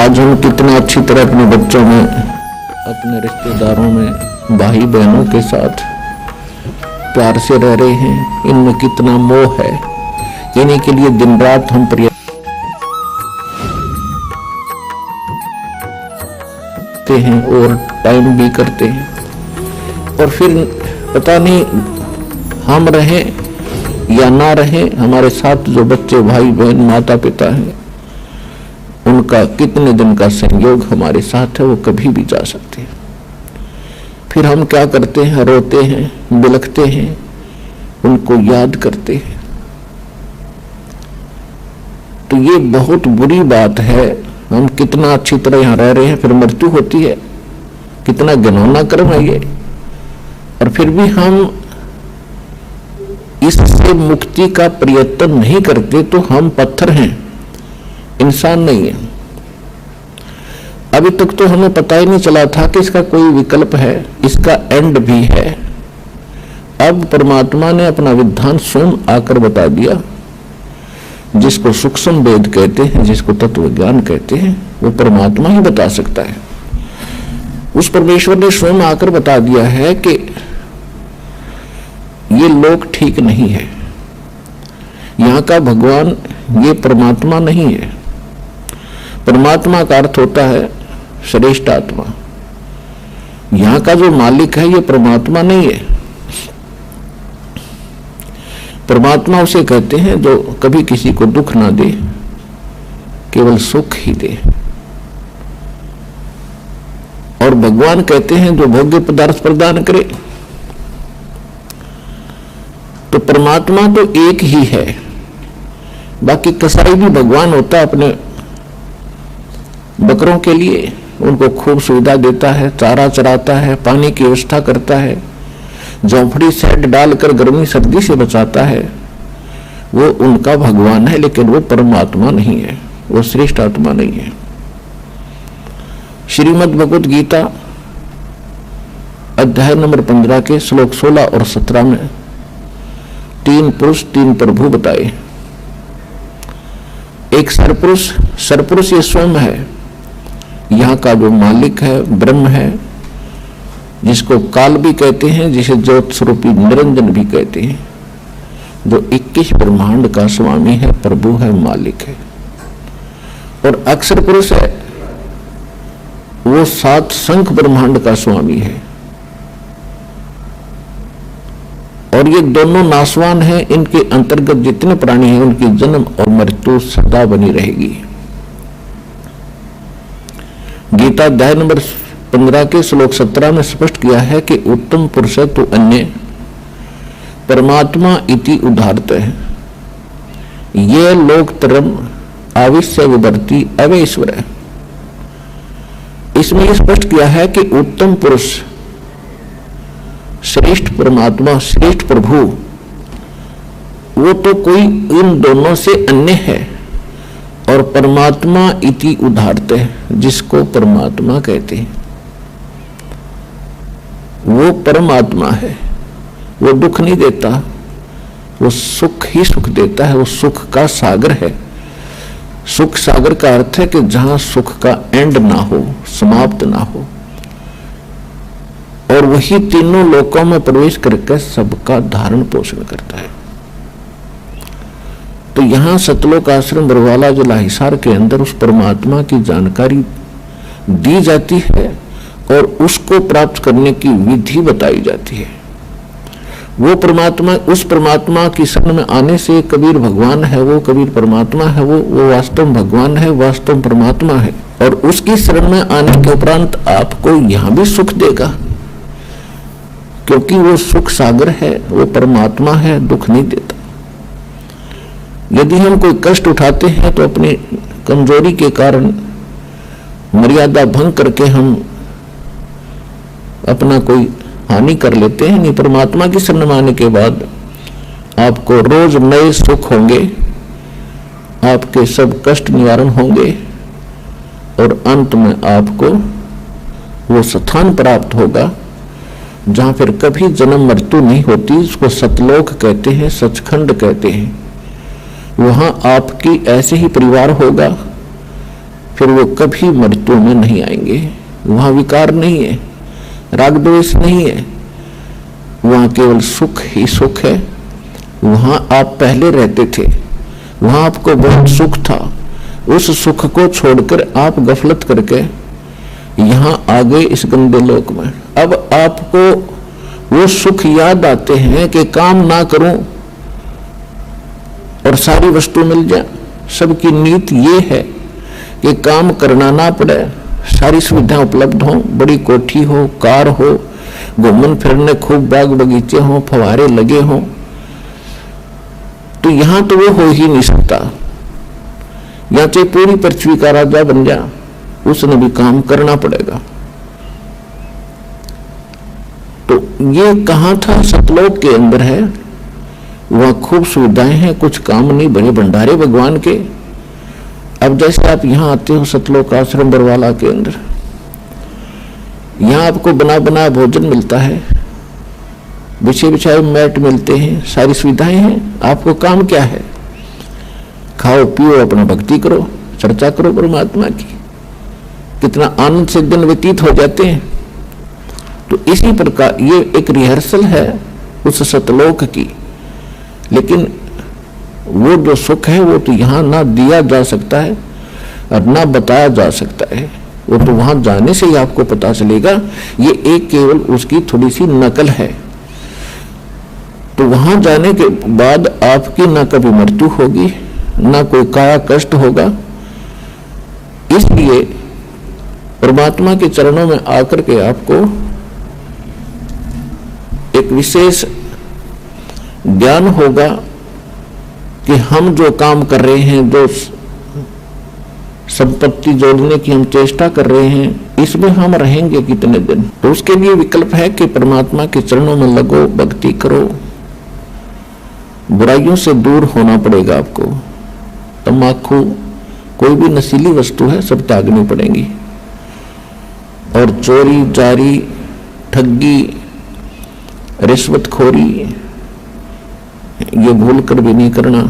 आज हम कितना अच्छी तरह अपने बच्चों में, अपने रिश्तेदारों में, भाई बहनों के साथ प्यार से रह रहे हैं। इनमें कितना मोह है, इन्हीं के लिए दिन रात हम प्रयत्न करते हैं और टाइम भी करते हैं। और फिर पता नहीं हम रहें या ना रहें, हमारे साथ जो बच्चे, भाई बहन, माता पिता हैं, उनका कितने दिन का संयोग हमारे साथ है, वो कभी भी जा सकते हैं। फिर हम क्या करते हैं, रोते हैं, बिलखते हैं, उनको याद करते हैं। तो ये बहुत बुरी बात है। हम कितना अच्छी तरह यहाँ रह रहे हैं, फिर मृत्यु होती है, कितना घिनौना कर्म है ये। और फिर भी हम इससे मुक्ति का प्रयत्न नहीं करते, तो हम पत्थर हैं, इंसान नहीं है। अभी तक तो हमें पता ही नहीं चला था कि इसका कोई विकल्प है, इसका एंड भी है। अब परमात्मा ने अपना विधान स्वयं आकर बता दिया। जिसको सूक्ष्म वेद कहते हैं, जिसको तत्व ज्ञान कहते हैं, वो परमात्मा ही बता सकता है। उस परमेश्वर ने स्वयं आकर बता दिया है कि ये लोक ठीक नहीं है, यहाँ का भगवान ये परमात्मा नहीं है। परमात्मा का अर्थ होता है श्रेष्ठ आत्मा। यहाँ का जो मालिक है ये परमात्मा नहीं है। परमात्मा उसे कहते हैं जो कभी किसी को दुख ना दे, केवल सुख ही दे। और भगवान कहते हैं जो भोग्य पदार्थ प्रदान करे। तो परमात्मा तो एक ही है। बाकी कसाई भी भगवान होता है, अपने बकरों के लिए उनको खूब सुविधा देता है, चारा चराता है, पानी की व्यवस्था करता है, झोंपड़ी सेट डालकर गर्मी सर्दी से बचाता है। वो उनका भगवान है, लेकिन वो परमात्मा नहीं है, वो श्रेष्ठ आत्मा नहीं है। श्रीमद् भगवत गीता अध्याय नंबर 15 के श्लोक 16 और 17 में 3 पुरुष 3 प्रभु बताए। एक सरपुरुष ये स्वयं है, यहाँ का जो मालिक है ब्रह्म है, जिसको काल भी कहते हैं, जिसे ज्योत स्वरूपी निरंजन भी कहते हैं, जो 21 ब्रह्मांड का स्वामी है, प्रभु है, मालिक है। और अक्षर पुरुष है, वो 7 संख ब्रह्मांड का स्वामी है। और ये दोनों नाशवान हैं, इनके अंतर्गत जितने प्राणी हैं उनकी जन्म और मृत्यु सदा बनी रहेगी। गीता अध्याय नंबर 15 के श्लोक 17 में स्पष्ट किया है कि उत्तम पुरुष तो अन्य परमात्मा इति उदाहरत है, ये लोकतरम आविश्य विवर्ती अवैश्वर है। इसमें यह स्पष्ट किया है कि उत्तम पुरुष, श्रेष्ठ परमात्मा, श्रेष्ठ प्रभु, वो तो कोई इन दोनों से अन्य है। और परमात्मा इति उदाहरत है, जिसको परमात्मा कहते हैं, वो परमात्मा है। वो दुख नहीं देता, वो सुख ही सुख देता है। वो सुख का सागर है। सुख सागर का अर्थ है कि जहां सुख का एंड ना हो, समाप्त ना हो। और वही तीनों लोकों में प्रवेश करके सबका धारण पोषण करता है। तो यहाँ सतलोक आश्रम बरवाला जिला हिसार के अंदर उस परमात्मा की जानकारी दी जाती है और उसको प्राप्त करने की विधि बताई जाती है। वो परमात्मा, उस परमात्मा की शरण में आने से कबीर भगवान है, वो कबीर परमात्मा है, वो वास्तव भगवान है, वास्तव परमात्मा है। और उसकी शरण में आने के उपरांत आपको यहाँ भी सुख देगा, क्योंकि वो सुख सागर है, वो परमात्मा है, दुख नहीं देता। यदि हम कोई कष्ट उठाते हैं तो अपनी कमजोरी के कारण मर्यादा भंग करके हम अपना कोई हानि कर लेते हैं। नहीं, परमात्मा की शरण में आने के बाद आपको रोज नए सुख होंगे, आपके सब कष्ट निवारण होंगे और अंत में आपको वो स्थान प्राप्त होगा जहां फिर कभी जन्म मृत्यु नहीं होती। उसको सतलोक कहते हैं, सचखंड कहते हैं। वहां आपकी ऐसे ही परिवार होगा, फिर वो कभी मृत्यु में नहीं आएंगे। वहां विकार नहीं है, राग द्वेष नहीं है, वहां केवल सुख ही सुख है। वहां आप पहले रहते थे, वहां आपको बहुत सुख था, उस सुख को छोड़कर आप गफलत करके यहां आ गए इस गंदे लोक में। अब आपको वो सुख याद आते हैं कि काम ना करूं और सारी वस्तु मिल जाए। सबकी नीति ये है कि काम करना ना पड़े, सारी सुविधाएं उपलब्ध हो, बड़ी कोठी हो, कार हो, घूमन फिरने खूब बाग बगीचे हो, फवारे लगे हो। तो यहां तो वो हो ही नहीं सकता। या चाहे पूरी पृथ्वी का राजा बन जा, उसने भी काम करना पड़ेगा। तो ये कहां था? सतलोक के अंदर है, वहां खूब सुविधाएं हैं, कुछ काम नहीं, बड़े भंडारे भगवान के। अब जैसे आप यहां आते हो सतलोक आश्रम बरवाला के अंदर, यहां आपको बना बना भोजन मिलता है, बिछे बिछाए मैट मिलते हैं, सारी सुविधाएं हैं। आपको काम क्या है? खाओ पियो, अपना भक्ति करो, चर्चा करो परमात्मा की। कितना आनंद से दिन व्यतीत हो जाते हैं। तो इसी प्रकार ये एक रिहर्सल है उस सतलोक की। लेकिन वो जो सुख है वो तो यहाँ ना दिया जा सकता है और ना बताया जा सकता है। वो तो वहां जाने से ही आपको पता चलेगा। ये एक केवल उसकी थोड़ी सी नकल है। तो वहां जाने के बाद आपकी ना कभी मृत्यु होगी, ना कोई काया कष्ट होगा। इसलिए परमात्मा के चरणों में आकर के आपको एक विशेष ज्ञान होगा कि हम जो काम कर रहे हैं, जो संपत्ति जोड़ने की हम चेष्टा कर रहे हैं, इसमें हम रहेंगे कितने दिन। तो उसके लिए विकल्प है कि परमात्मा के चरणों में लगो, भक्ति करो। बुराइयों से दूर होना पड़ेगा आपको। तम्बाकू, कोई भी नशीली वस्तु है, सब त्यागनी पड़ेगी। और चोरी, जारी, ठगी, रिश्वतखोरी, ये भूल कर भी नहीं करना,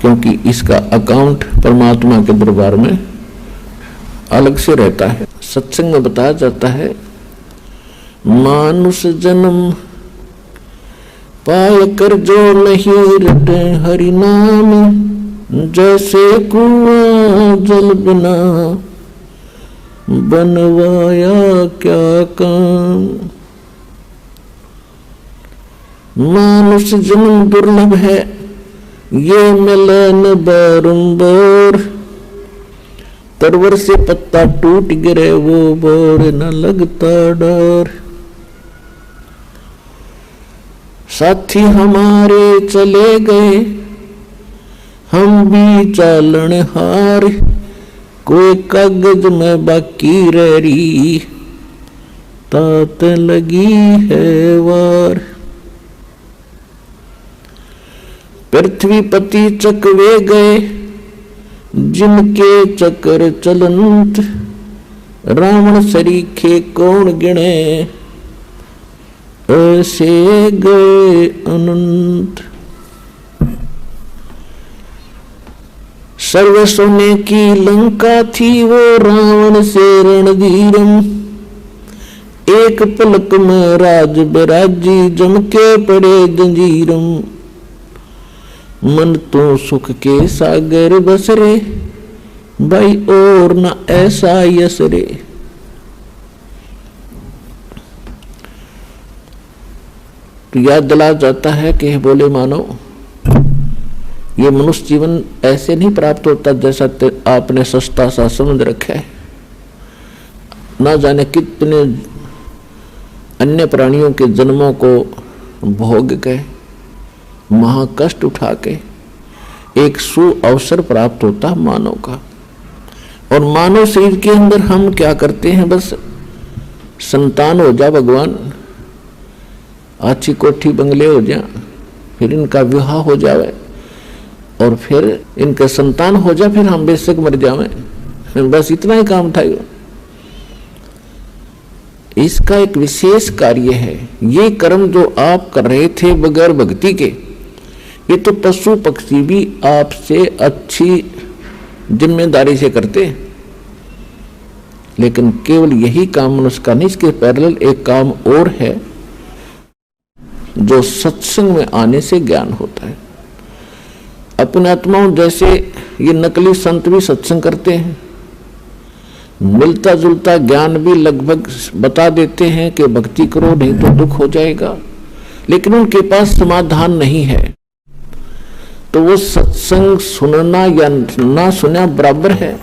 क्योंकि इसका अकाउंट परमात्मा के दरबार में अलग से रहता है। सत्संग में बताया जाता है, मानुष जन्म पाय कर जो नहीं रटे हरि नाम, जैसे कुआं जल बिना बनवाया क्या काम। मानुष जन्म दुर्लभ है, ये मिलन बारंबार। तरवर से पत्ता टूट गिरे वो बोर न लगता डर। साथी हमारे चले गए, हम भी चालन हार। कोई कागज में बाकी रह रही, तात लगी है वार। पृथ्वीपति चकवे गए, जिनके चक्र चलंत। रावण सरीखे कौन गिने, ऐसे गए अनंत। सर्व सोने की लंका थी वो रावण से रणधीरम। एक पलक में राज बिराजी, जम के पड़े जंजीरम। मन तो सुख के सागर बसरे, भाई और न ऐसा यसरे। तो याद दिला जाता है कि बोले मानो, ये मनुष्य जीवन ऐसे नहीं प्राप्त होता जैसा आपने सस्ता सा समझ रखा है। ना जाने कितने अन्य प्राणियों के जन्मों को भोग के, महाकष्ट उठा के एक सु अवसर प्राप्त होता मानव का। और मानव शरीर के अंदर हम क्या करते हैं? बस संतान हो जा भगवान, अच्छी कोठी बंगले हो जा, फिर इनका विवाह हो जावे और फिर इनका संतान हो जा, फिर हम बेशक मर जावे। बस इतना ही काम था। इसका एक विशेष कार्य है। ये कर्म जो आप कर रहे थे बगैर भक्ति के, ये तो पशु पक्षी भी आपसे अच्छी जिम्मेदारी से करते, लेकिन केवल यही काम मनुष्य का नहीं, इसके पैरेलल एक काम और है जो सत्संग में आने से ज्ञान होता है। अपने आत्माओं जैसे ये नकली संत भी सत्संग करते हैं, मिलता जुलता ज्ञान भी लगभग बता देते हैं कि भक्ति करो नहीं तो दुख हो जाएगा, लेकिन उनके पास समाधान नहीं है। तो वो सत्संग सुनना या ना सुनना बराबर है।